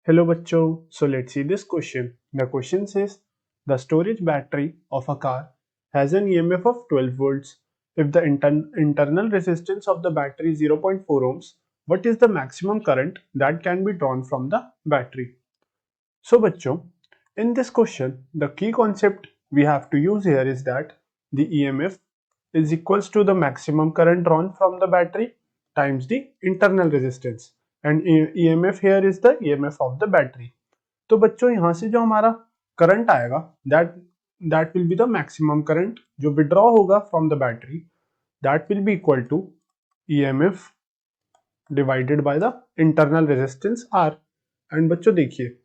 Hello bachcho, so let's see this question. The question says the storage battery of a car has an EMF of 12 volts. If the internal resistance of the battery is 0.4 ohms, what is the maximum current that can be drawn from the battery? So bachcho, in this question, the key concept we have to use here is that the EMF is equals to the maximum current drawn from the battery times the internal resistance, and EMF here is the EMF of the battery. तो बच्चों यहाँ से जो हमारा current आएगा that will be the maximum current जो withdraw होगा from the battery, that will be equal to EMF divided by the internal resistance R. And बच्चों देखिए,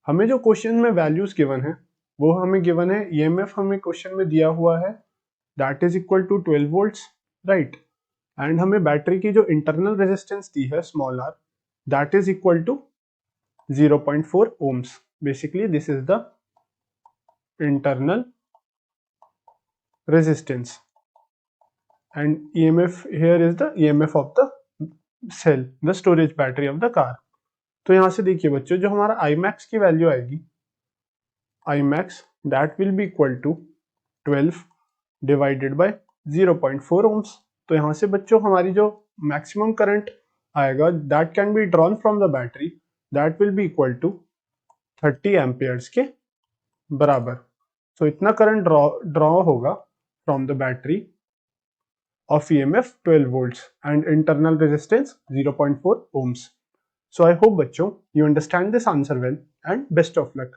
हमें जो क्वेश्चन में वैल्यूज गिवन है वो हमें गिवन है, EMF हमें क्वेश्चन में दिया हुआ है that is equal to 12 volts, right. And हमें बैटरी की जो इंटरनल रेजिस्टेंस दी है small r, that is equal to 0.4 ohms. Basically this is the internal resistance and EMF here is the EMF of the cell, the storage battery of the car. तो यहां से देखिए बच्चों, जो हमारा Imax की वैल्यू आएगी, Imax that will be equal to 12 divided by 0.4 ohms. तो यहां से बच्चों हमारी जो मैक्सिमम करंट आएगा that can be drawn from the battery, that will be equal to 30 amperes के बराबर. सो इतना करंट ड्रॉ होगा from the battery of EMF 12 volts and internal resistance 0.4 ohms. So I hope बच्चों you understand this answer well and best of luck.